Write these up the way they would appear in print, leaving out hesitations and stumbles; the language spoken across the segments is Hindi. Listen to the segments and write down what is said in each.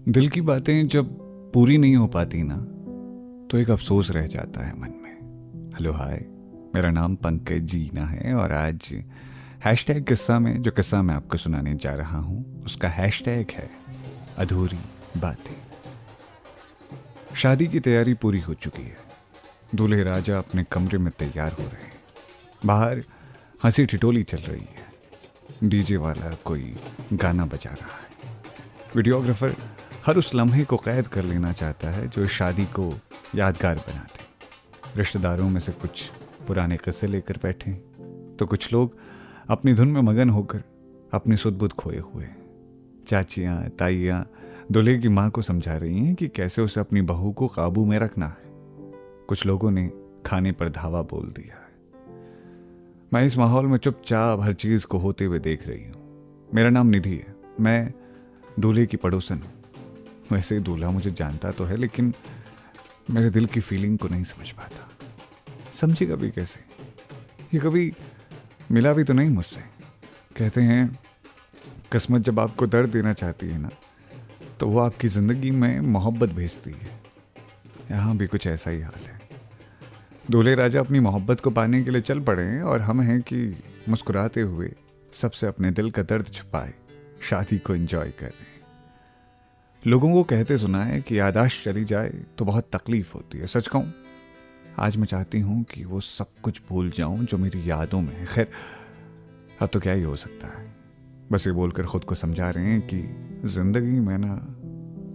दिल की बातें जब पूरी नहीं हो पाती ना, तो एक अफसोस रह जाता है मन में। हेलो हाय, मेरा नाम पंकज जीना है और आज हैशटैग किस्सा में जो किस्सा मैं आपको सुनाने जा रहा हूँ उसका हैशटैग है अधूरी बातें। शादी की तैयारी पूरी हो चुकी है। दूल्हे राजा अपने कमरे में तैयार हो रहे हैं। बाहर हंसी ठिठोली चल रही है। डीजे वाला कोई गाना बजा रहा है। वीडियोग्राफर हर उस लम्हे को कैद कर लेना चाहता है जो इस शादी को यादगार बनाते। रिश्तेदारों में से कुछ पुराने किस्से लेकर बैठे हैं, तो कुछ लोग अपनी धुन में मगन होकर अपनी सुध बुध खोए हुए हैं। चाचियाँ ताइयाँ दूल्हे की माँ को समझा रही हैं कि कैसे उसे अपनी बहू को काबू में रखना है। कुछ लोगों ने खाने पर धावा बोल दिया है। मैं इस माहौल में चुपचाप हर चीज को होते हुए देख रही हूँ। मेरा नाम निधि है। मैं दूल्हे की पड़ोसन हूँ। वैसे दूल्हा मुझे जानता तो है, लेकिन मेरे दिल की फीलिंग को नहीं समझ पाता। समझेगा भी कैसे? ये कभी मिला भी तो नहीं मुझसे। कहते हैं किस्मत जब आपको दर्द देना चाहती है ना, तो वो आपकी जिंदगी में मोहब्बत भेजती है। यहाँ भी कुछ ऐसा ही हाल है। दूल्हे राजा अपनी मोहब्बत को पाने के लिए चल पड़े हैं और हम हैं कि मुस्कुराते हुए सबसे अपने दिल का दर्द छुपाए शादी को एंजॉय कर रहे हैं। लोगों को कहते सुना है कि याददाश्त चली जाए तो बहुत तकलीफ होती है। सच कहूं, आज मैं चाहती हूं कि वो सब कुछ भूल जाऊं जो मेरी यादों में है। खैर, अब तो क्या ही हो सकता है। बस ये बोलकर खुद को समझा रहे हैं कि जिंदगी में ना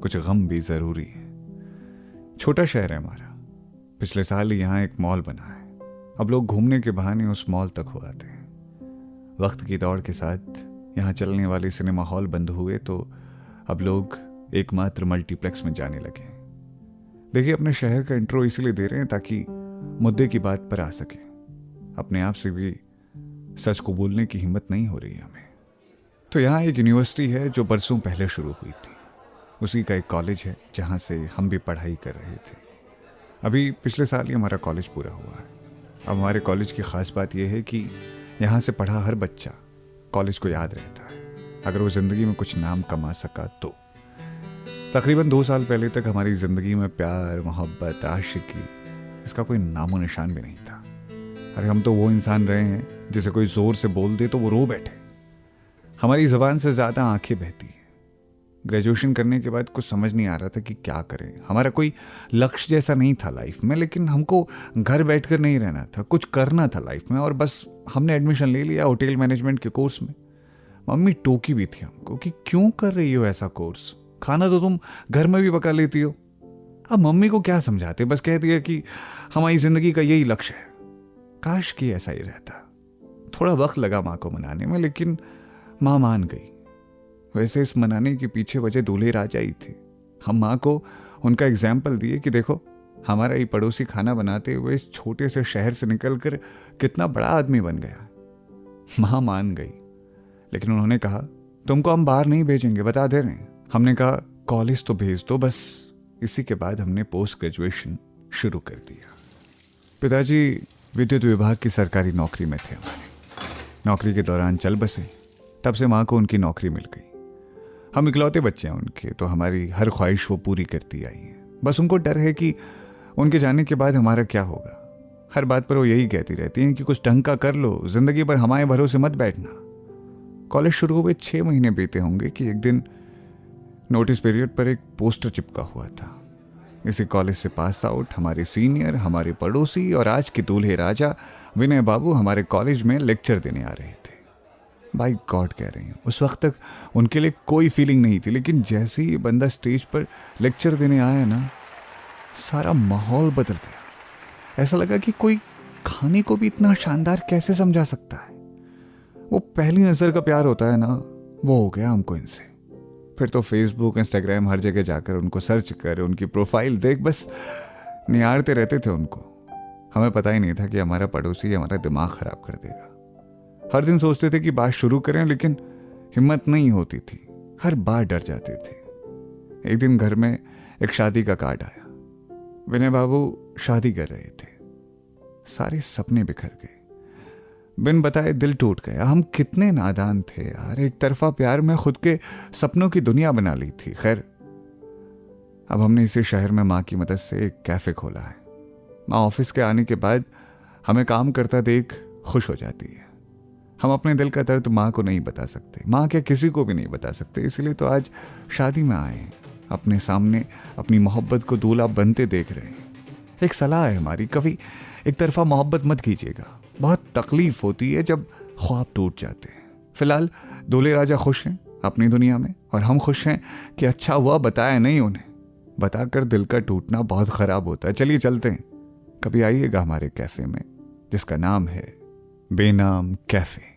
कुछ गम भी जरूरी है। छोटा शहर है हमारा। पिछले साल यहाँ एक मॉल बना है। अब लोग घूमने के बहाने उस मॉल तक हो आते हैं। वक्त की दौड़ के साथ यहाँ चलने वाले सिनेमा हॉल बंद हुए, तो अब लोग एकमात्र मल्टीप्लेक्स में जाने लगे हैं। देखिए, अपने शहर का इंट्रो इसीलिए दे रहे हैं ताकि मुद्दे की बात पर आ सके। अपने आप से भी सच को बोलने की हिम्मत नहीं हो रही है हमें। तो यहाँ एक यूनिवर्सिटी है जो बरसों पहले शुरू हुई थी। उसी का एक कॉलेज है जहाँ से हम भी पढ़ाई कर रहे थे। अभी पिछले साल ही हमारा कॉलेज पूरा हुआ है। अब हमारे कॉलेज की खास बात यह है कि यहाँ से पढ़ा हर बच्चा कॉलेज को याद रहता है, अगर वो जिंदगी में कुछ नाम कमा सका तो। तकरीबन 2 साल पहले तक हमारी जिंदगी में प्यार, मोहब्बत, आशिकी इसका कोई नामो निशान भी नहीं था। अरे हम तो वो इंसान रहे हैं जिसे कोई जोर से बोल दे तो वो रो बैठे। हमारी जबान से ज्यादा आंखें बहती हैं। ग्रेजुएशन करने के बाद कुछ समझ नहीं आ रहा था कि क्या करें। हमारा कोई लक्ष्य जैसा नहीं था लाइफ में, लेकिन हमको घर बैठकर नहीं रहना था, कुछ करना था लाइफ में। और बस हमने एडमिशन ले लिया होटल मैनेजमेंट के कोर्स में। मम्मी टोकी भी थी हमको कि क्यों कर रही हो ऐसा कोर्स, खाना तो तुम घर में भी पका लेती हो। अब मम्मी को क्या समझाते, बस कह दिया कि हमारी जिंदगी का यही लक्ष्य है। काश कि ऐसा ही रहता। थोड़ा वक्त लगा माँ को मनाने में, लेकिन माँ मान गई। वैसे इस मनाने के पीछे वजह दूल्हे राजा ही थे। हम माँ को उनका एग्जाम्पल दिए कि देखो, हमारा ही पड़ोसी खाना बनाते हुए इस छोटे से शहर से निकलकर कितना बड़ा आदमी बन गया। माँ मान गई, लेकिन उन्होंने कहा तुमको हम बाहर नहीं भेजेंगे, बता दे रहे हैं। हमने कहा कॉलेज तो भेज दो बस। इसी के बाद हमने पोस्ट ग्रेजुएशन शुरू कर दिया। पिताजी विद्युत विभाग की सरकारी नौकरी में थे हमारे। नौकरी के दौरान चल बसे। तब से माँ को उनकी नौकरी मिल गई। हम इकलौते बच्चे हैं उनके, तो हमारी हर ख्वाहिश वो पूरी करती आई है। बस उनको डर है कि उनके जाने के बाद हमारा क्या होगा। हर बात पर वो यही कहती रहती हैं कि कुछ ढंग का कर लो, जिंदगी भर हमारे भरोसे मत बैठना। कॉलेज शुरू हुए 6 महीने बीते होंगे कि एक दिन नोटिस पीरियड पर एक पोस्टर चिपका हुआ था। इसी कॉलेज से पास आउट हमारे सीनियर, हमारे पड़ोसी और आज के दूल्हे राजा विनय बाबू हमारे कॉलेज में लेक्चर देने आ रहे थे। बाय गॉड कह रही हूँ, उस वक्त तक उनके लिए कोई फीलिंग नहीं थी, लेकिन जैसे ही बंदा स्टेज पर लेक्चर देने आया ना, सारा माहौल बदल गया। ऐसा लगा कि कोई खाने को भी इतना शानदार कैसे समझा सकता है। वो पहली नजर का प्यार होता है ना, वो हो गया हमको इनसे। फिर तो फेसबुक, इंस्टाग्राम हर जगह जाकर उनको सर्च कर, उनकी प्रोफाइल देख, बस निहारते रहते थे उनको। हमें पता ही नहीं था कि हमारा पड़ोसी हमारा दिमाग खराब कर देगा। हर दिन सोचते थे कि बात शुरू करें, लेकिन हिम्मत नहीं होती थी। हर बार डर जाते थे। एक दिन घर में एक शादी का कार्ड आया। विनय बाबू शादी कर रहे थे। सारे सपने बिखर गए। बिन बताए दिल टूट गया। हम कितने नादान थे यार। एक तरफा प्यार में खुद के सपनों की दुनिया बना ली थी। खैर, अब हमने इसी शहर में माँ की मदद से एक कैफ़े खोला है। माँ ऑफिस के आने के बाद हमें काम करता देख खुश हो जाती है। हम अपने दिल का दर्द माँ को नहीं बता सकते, माँ क्या किसी को भी नहीं बता सकते, इसलिए तो आज शादी में आए हैं, अपने सामने अपनी मोहब्बत को दूल्हा बनते देख रहे हैं। एक सलाह है हमारी, कभी एक तरफा मोहब्बत मत कीजिएगा, बहुत तकलीफ होती है जब ख्वाब टूट जाते हैं। फिलहाल दूल्हे राजा खुश हैं अपनी दुनिया में और हम खुश हैं कि अच्छा हुआ बताया नहीं उन्हें, बताकर दिल का टूटना बहुत ख़राब होता है। चलिए चलते हैं, कभी आइएगा हमारे कैफ़े में जिसका नाम है बेनाम कैफ़े।